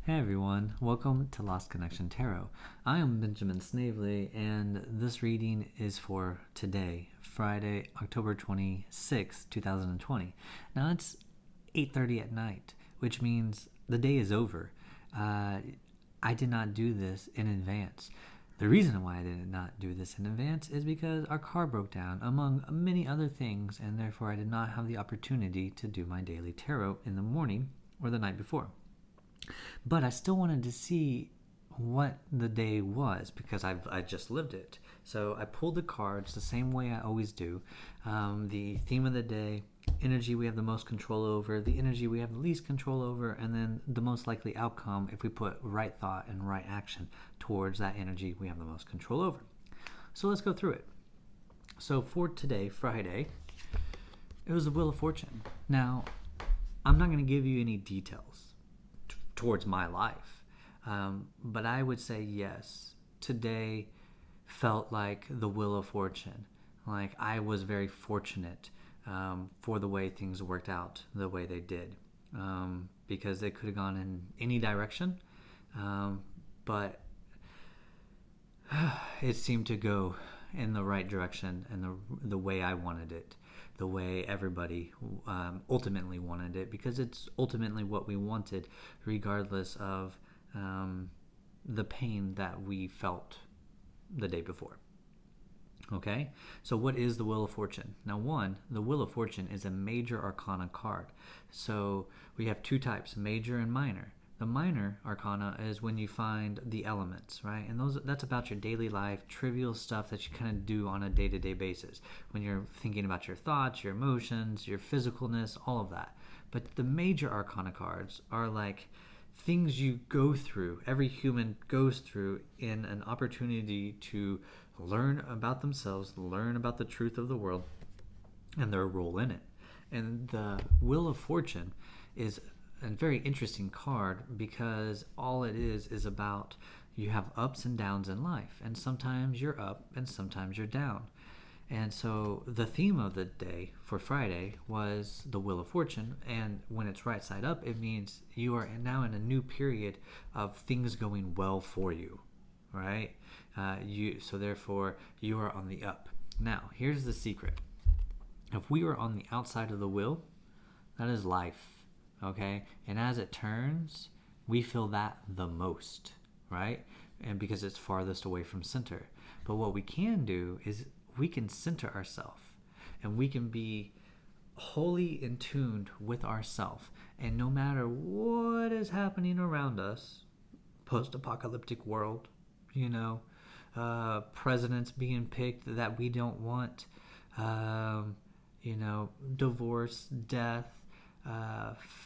Hey everyone, welcome to Lost Connection Tarot. I am Benjamin Snavely, and this reading is for today, Friday, October 26, 2020. Now it's 8:30 at night, which means the day is over. I did not do this in advance. The reason why I did not do this in advance is because our car broke down, among many other things, and therefore I did not have the opportunity to do my daily tarot in the morning or the night before. But I still wanted to see what the day was because I just lived it. So I pulled the cards the same way I always do. The theme of the day, energy we have the most control over, the energy we have the least control over, and then the most likely outcome if we put right thought and right action towards that energy we have the most control over. So let's go through it. So for today, Friday, it was the Wheel of Fortune. Now, I'm not going to give you any details towards my life. But I would say yes, today felt like the Wheel of Fortune. Like I was very fortunate for the way things worked out the way they did. Because they could have gone in any direction. But it seemed to go in the right direction and the way I wanted it, the way everybody ultimately wanted it, because it's ultimately what we wanted, regardless of the pain that we felt the day before. Okay, so what is the Wheel of Fortune? Now, the Wheel of Fortune is a major arcana card. So we have two types, major and minor. The minor arcana is when you find the elements, right? And that's about your daily life, trivial stuff that you kind of do on a day-to-day basis. When you're thinking about your thoughts, your emotions, your physicalness, all of that. But the major arcana cards are like things you go through, every human goes through in an opportunity to learn about themselves, learn about the truth of the world, and their role in it. And the Wheel of Fortune is a very interesting card because all it is about you have ups and downs in life, and sometimes you're up and sometimes you're down. And so the theme of the day for Friday was the Wheel of Fortune, and when it's right side up, it means you are now in a new period of things going well for you, right? So therefore you are on the up. Now here's the secret: if we are on the outside of the wheel, that is life. Okay, and as it turns, we feel that the most, right? And because it's farthest away from center. But what we can do is we can center ourselves, and we can be wholly in tuned with ourselves. And no matter what is happening around us, post-apocalyptic world, presidents being picked that we don't want, divorce, death,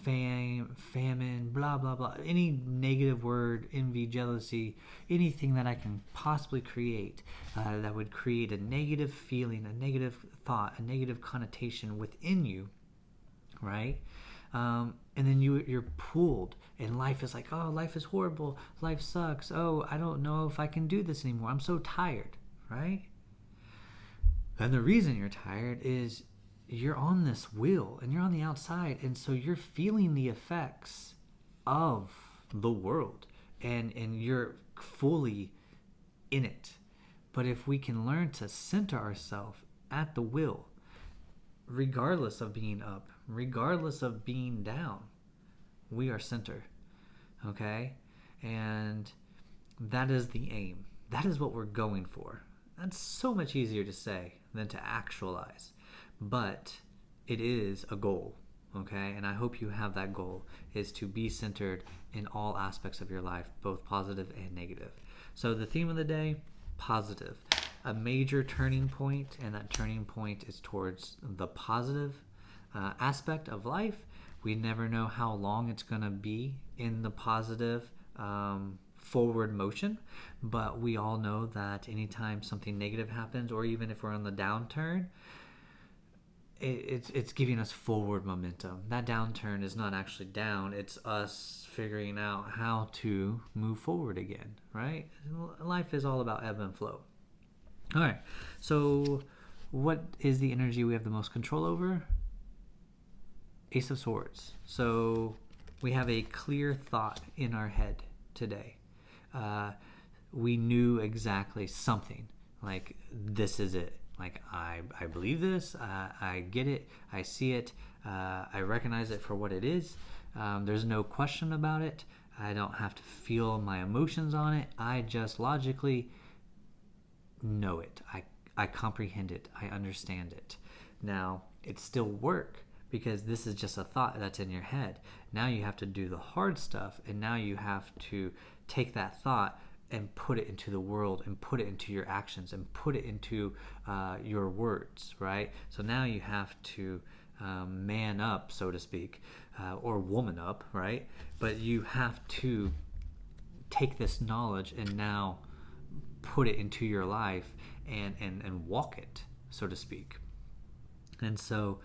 famine, blah, blah, blah. Any negative word, envy, jealousy, anything that I can possibly create that would create a negative feeling, a negative thought, a negative connotation within you, right? And then you're pulled, and life is like, oh, life is horrible, life sucks, oh, I don't know if I can do this anymore, I'm so tired, right? And the reason you're tired is you're on this wheel and you're on the outside, and so you're feeling the effects of the world, and you're fully in it. But if we can learn to center ourselves at the wheel, regardless of being up, regardless of being down, we are center. Okay? And that is the aim. That is what we're going for. That's so much easier to say than to actualize. But it is a goal, okay? And I hope you have that goal, is to be centered in all aspects of your life, both positive and negative. So the theme of the day, positive. A major turning point, and that turning point is towards the positive aspect of life. We never know how long it's going to be in the positive forward motion, but we all know that anytime something negative happens, or even if we're on the downturn, it's giving us forward momentum. That downturn is not actually down, it's us figuring out how to move forward again, right? Life is all about ebb and flow. All right, so what is the energy we have the most control over? Ace of Swords. So We have a clear thought in our head today. We knew exactly something, like this is it. Like I believe this, I get it, I see it, I recognize it for what it is. There's no question about it. I don't have to feel my emotions on it. I just logically know it. I comprehend it. I understand it. Now, it's still work because this is just a thought that's in your head. Now you have to do the hard stuff, and now you have to take that thought and put it into the world, and put it into your actions, and put it into your words, right? So now you have to man up, so to speak, or woman up, right? But you have to take this knowledge and now put it into your life and walk it, so to speak. And so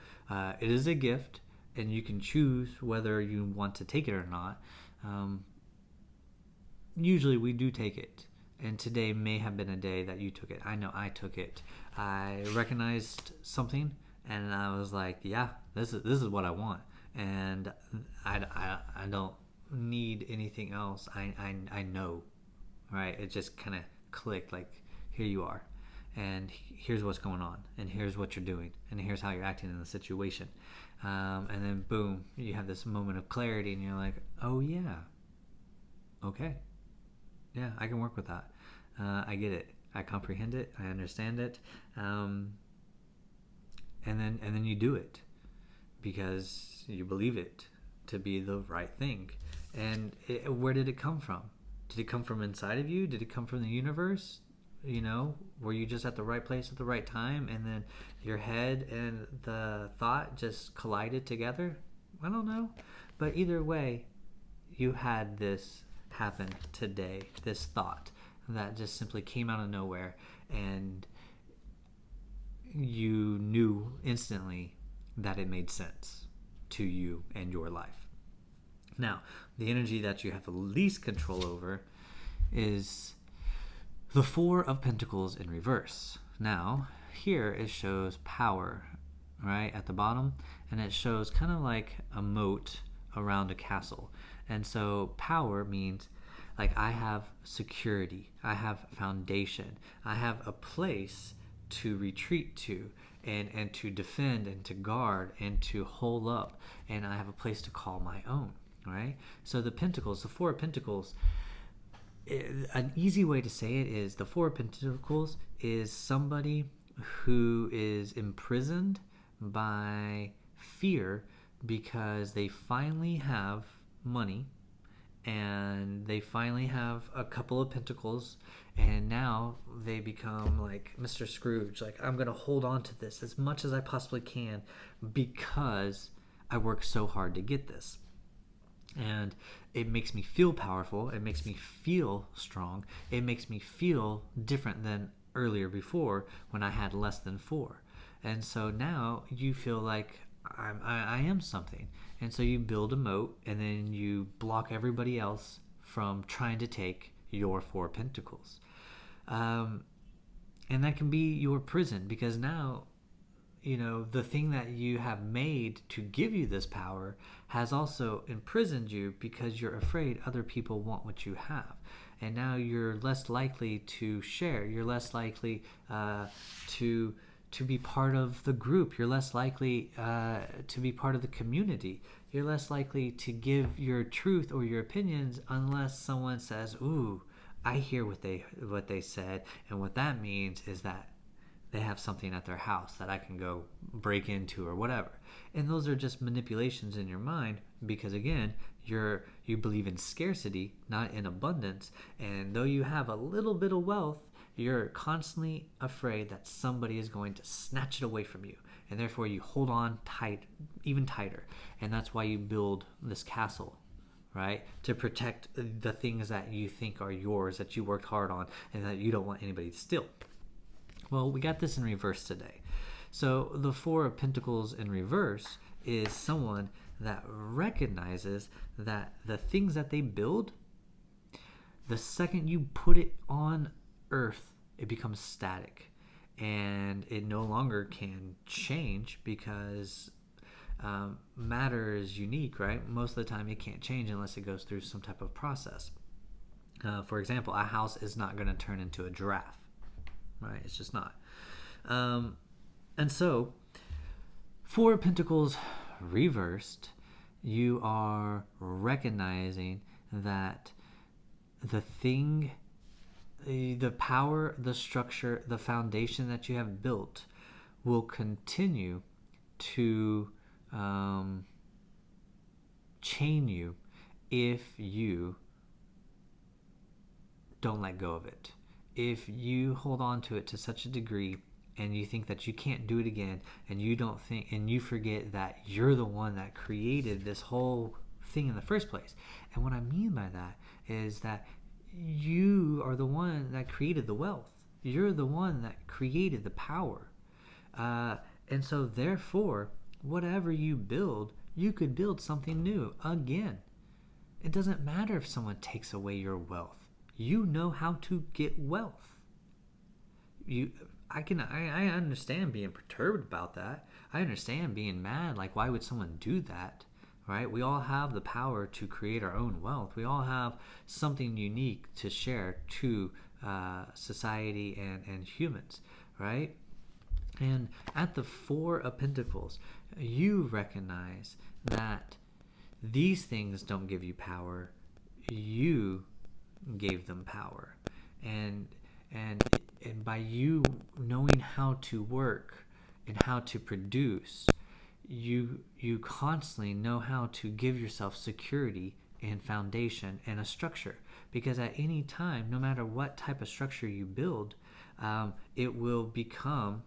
it is a gift, and you can choose whether you want to take it or not. Usually we do take it, and today may have been a day that you took it. I know I took it. I recognized something, and I was like, yeah, this is what I want, and I don't need anything else. I know, right? It just kind of clicked, like, here you are, and here's what's going on, and here's what you're doing, and here's how you're acting in the situation. And then boom, you have this moment of clarity, and you're like, oh yeah, okay, yeah, I can work with that. I get it. I comprehend it. I understand it. And then you do it because you believe it to be the right thing. And where did it come from? Did it come from inside of you? Did it come from the universe? Were you just at the right place at the right time, and then your head and the thought just collided together? I don't know. But either way, you had this happen today, this thought that just simply came out of nowhere, and you knew instantly that it made sense to you and your life. Now, the energy that you have the least control over is the Four of Pentacles in reverse. Now, here it shows power, right, at the bottom, and it shows kind of like a moat around a castle. And so power means, like, I have security, I have foundation, I have a place to retreat to, and to defend and to guard and to hold up, and I have a place to call my own, right? So the Pentacles, the Four of Pentacles, an easy way to say it is the Four of Pentacles is somebody who is imprisoned by fear because they finally have money, and they finally have a couple of pentacles, and now they become like Mr. Scrooge, like, I'm going to hold on to this as much as I possibly can because I worked so hard to get this. And it makes me feel powerful, it makes me feel strong, it makes me feel different than earlier before when I had less than four. And so now you feel like I am something. And so you build a moat, and then you block everybody else from trying to take your Four Pentacles. And that can be your prison, because now, the thing that you have made to give you this power has also imprisoned you because you're afraid other people want what you have. And now you're less likely to share. You're less likely to be part of the group. You're less likely to be part of the community. You're less likely to give your truth or your opinions unless someone says, ooh, I hear what they said, and what that means is that they have something at their house that I can go break into or whatever. And those are just manipulations in your mind, because again, you believe in scarcity, not in abundance. And though you have a little bit of wealth, you're constantly afraid that somebody is going to snatch it away from you, and therefore you hold on tight, even tighter. And that's why you build this castle, right? To protect the things that you think are yours, that you worked hard on, and that you don't want anybody to steal. Well, we got this in reverse today. So the Four of Pentacles in reverse is someone that recognizes that the things that they build, the second you put it on earth, it becomes static, and it no longer can change because matter is unique, right? Most of the time it can't change unless it goes through some type of process. For example, a house is not going to turn into a giraffe, right? It's just not. And so, Four of Pentacles reversed, you are recognizing that the power, the structure, the foundation that you have built will continue to chain you if you don't let go of it. If you hold on to it to such a degree and you think that you can't do it again, and you forget that you're the one that created this whole thing in the first place. And what I mean by that is that you are the one that created the wealth. You're the one that created the power. And so therefore, whatever you build, you could build something new again. It doesn't matter if someone takes away your wealth. You know how to get wealth. I understand being perturbed about that. I understand being mad. Like, why would someone do that? Right? We all have the power to create our own wealth. We all have something unique to share to society and humans, right? And at the Four of Pentacles, you recognize that these things don't give you power. You gave them power. And by you knowing how to work and how to produce, you constantly know how to give yourself security and foundation and a structure. Because at any time, no matter what type of structure you build, it will become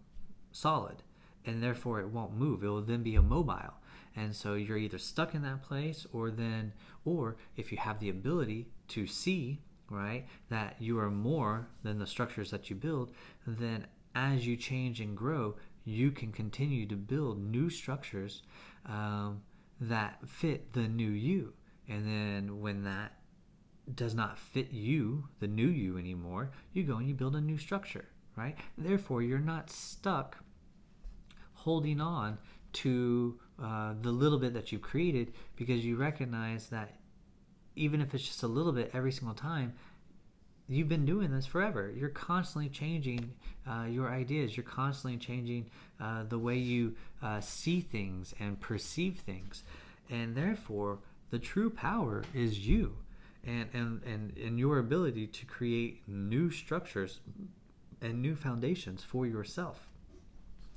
solid, and therefore it won't move. It will then be immobile. And so you're either stuck in that place, or if you have the ability to see, right, that you are more than the structures that you build, then as you change and grow, you can continue to build new structures that fit the new you. And then when that does not fit you, the new you anymore, you go and you build a new structure, right? Therefore, you're not stuck holding on to the little bit that you've created, because you recognize that even if it's just a little bit every single time, you've been doing this forever. You're constantly changing your ideas. You're constantly changing the way you see things and perceive things. And therefore, the true power is you and your ability to create new structures and new foundations for yourself.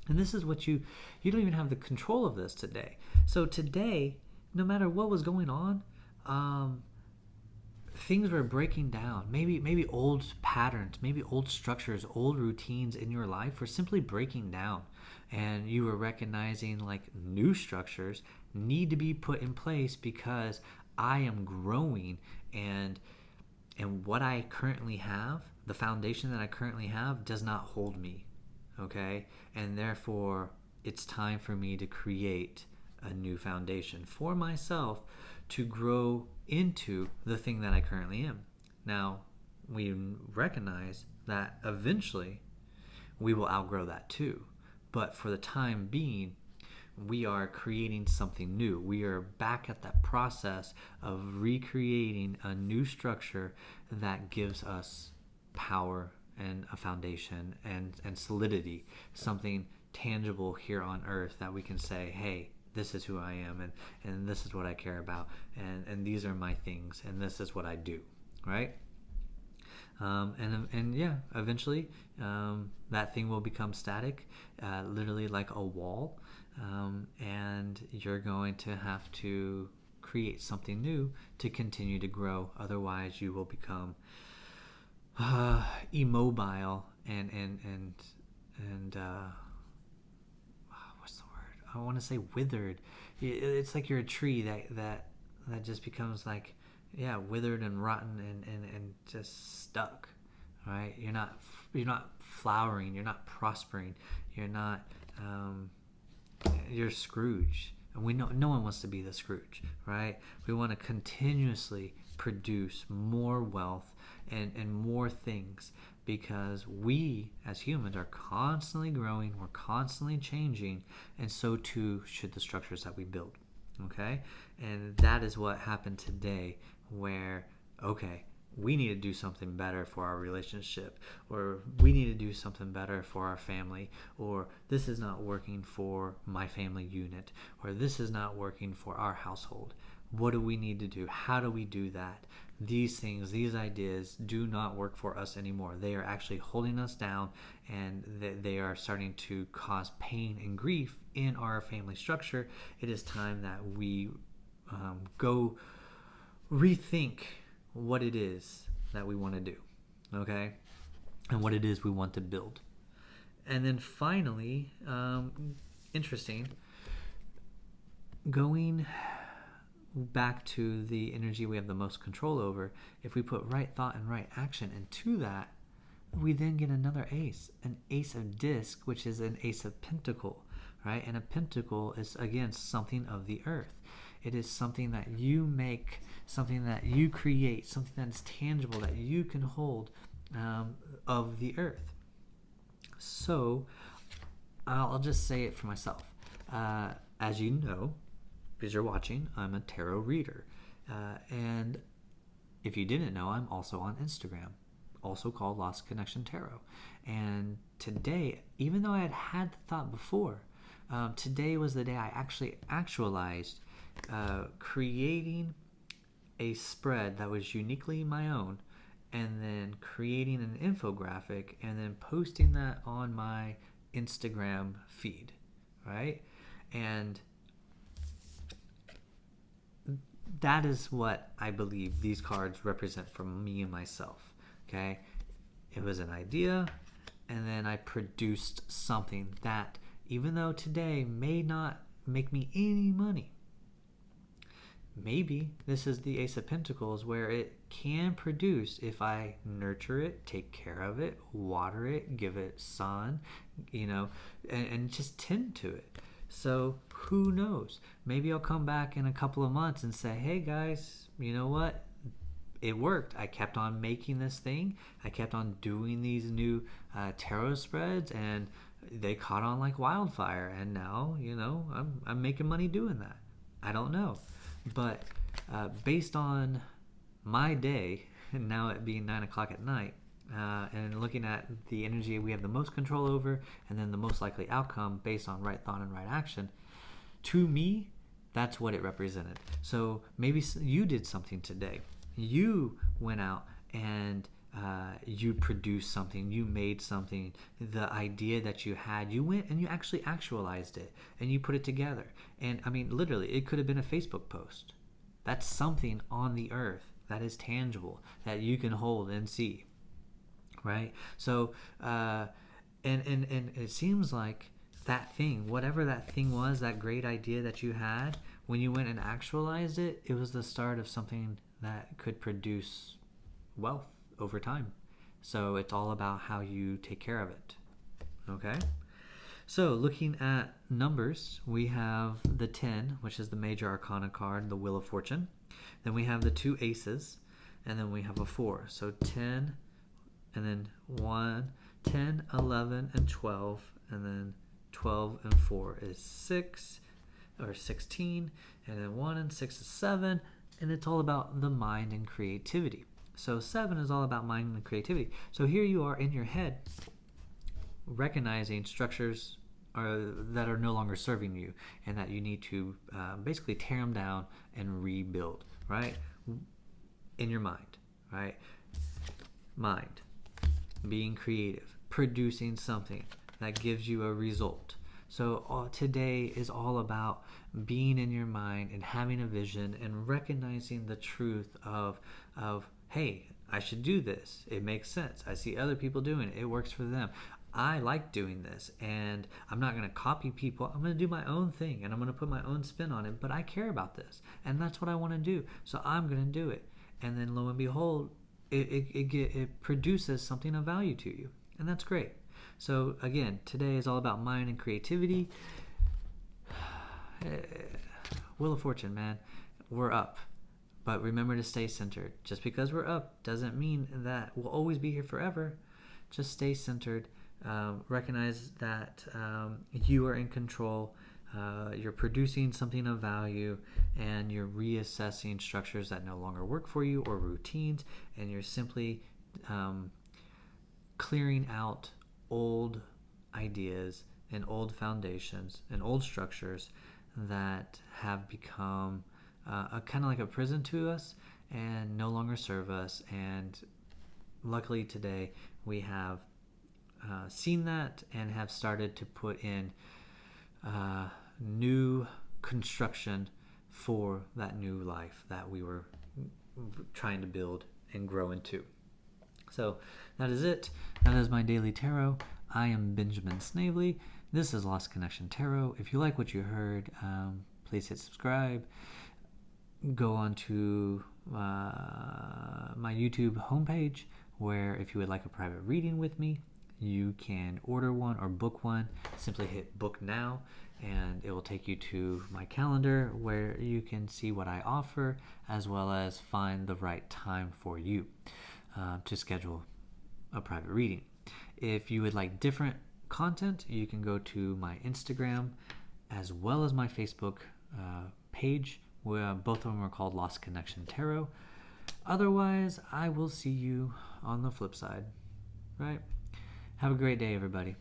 And this is what you don't even have the control of this today. So today, no matter what was going on, things were breaking down. Maybe old patterns, maybe old structures, old routines in your life were simply breaking down. And you were recognizing like new structures need to be put in place because I am growing, and what I currently have, the foundation that I currently have, does not hold me. Okay? And therefore, it's time for me to create a new foundation for myself to grow into the thing that I currently am. Now, we recognize that eventually we will outgrow that too. But for the time being, we are creating something new. We are back at that process of recreating a new structure that gives us power and a foundation and solidity, something tangible here on earth that we can say, hey, this is who I am, and this is what I care about, and these are my things, and this is what I do, right? And yeah, eventually that thing will become static, literally like a wall, and you're going to have to create something new to continue to grow. Otherwise, you will become immobile and what's the word? I want to say withered. It's like you're a tree that just becomes like, yeah, withered and rotten and just stuck, right? You're not flowering. You're not prospering. You're Scrooge. And we know no one wants to be the Scrooge, right? We want to continuously produce more wealth and more things, because we as humans are constantly growing, we're constantly changing, and so too should the structures that we build. Okay? And that is what happened today, where, okay, we need to do something better for our relationship, or we need to do something better for our family, or this is not working for my family unit, or this is not working for our household. What do we need to do? How do we do that? These things, these ideas do not work for us anymore. They are actually holding us down, and they are starting to cause pain and grief in our family structure. It is time that we go rethink what it is that we want to do, okay? And what it is we want to build. And then finally, interesting, going back to the energy we have the most control over, if we put right thought and right action into that, we then get another ace, an ace of disc, which is an ace of pentacle, right? And a pentacle is, again, something of the earth. It is something that you make, something that you create, something that is tangible, that you can hold, of the earth. So I'll just say it for myself. As you know, because you're watching, I'm a tarot reader. And if you didn't know, I'm also on Instagram, also called Lost Connection Tarot. And today, even though I had the thought before, today was the day I actually actualized creating a spread that was uniquely my own, and then creating an infographic and then posting that on my Instagram feed, right? And that is what I believe these cards represent for me and myself, okay? It was an idea, and then I produced something that, even though today may not make me any money, maybe this is the Ace of Pentacles, where it can produce if I nurture it, take care of it, water it, give it sun, and just tend to it. So who knows? Maybe I'll come back in a couple of months and say, hey guys, you know what? It worked. I kept on making this thing. I kept on doing these new tarot spreads, and they caught on like wildfire. And now, I'm making money doing that. I don't know. But based on my day, and now it being 9 o'clock at night, and looking at the energy we have the most control over, and then the most likely outcome based on right thought and right action, to me, that's what it represented. So maybe you did something today. You went out and you produced something, you made something, the idea that you had, you went and you actually actualized it, and you put it together. And I mean, literally, it could have been a Facebook post. That's something on the earth that is tangible, that you can hold and see, right? So, and it seems like that thing, whatever that thing was, that great idea that you had, when you went and actualized it, it was the start of something that could produce wealth over time. So it's all about how you take care of it. Okay? So looking at numbers, we have the 10, which is the major arcana card, the Wheel of Fortune. Then we have the 2 aces, and then we have a 4. So 10, and then 1, 10, 11, and 12, and then 12 and 4 is 6, or 16, and then 1 and 6 is 7, and it's all about the mind and creativity. So 7 is all about mind and creativity. So here you are in your head, recognizing structures that are no longer serving you, and that you need to basically tear them down and rebuild, right? In your mind, right? Mind, being creative, producing something that gives you a result. So today is all about being in your mind and having a vision and recognizing the truth of hey, I should do this. It makes sense. I see other people doing it. It works for them. I like doing this, and I'm not going to copy people. I'm going to do my own thing, and I'm going to put my own spin on it, but I care about this, and that's what I want to do, so I'm going to do it. And then lo and behold, it produces something of value to you, and that's great. So again, today is all about mind and creativity. Wheel of Fortune, man. We're up. But remember to stay centered. Just because we're up doesn't mean that we'll always be here forever. just stay centered. Recognize that you are in control. You're producing something of value, and you're reassessing structures that no longer work for you or routines, and you're simply clearing out old ideas and old foundations and old structures that have become a kind of like a prison to us and no longer serve us. And luckily today we have seen that and have started to put in new construction for that new life that we were trying to build and grow into. So that is it. That is my daily tarot. I am Benjamin Snavely. This is Lost Connection Tarot. If you like what you heard, please hit subscribe. Go on to my YouTube homepage, where if you would like a private reading with me, you can order one or book one. Simply hit book now, and it will take you to my calendar where you can see what I offer, as well as find the right time for you to schedule a private reading. If you would like different content, you can go to my Instagram as well as my Facebook page, where both of them are called Lost Connection Tarot. Otherwise, I will see you on the flip side. Right? Have a great day, everybody.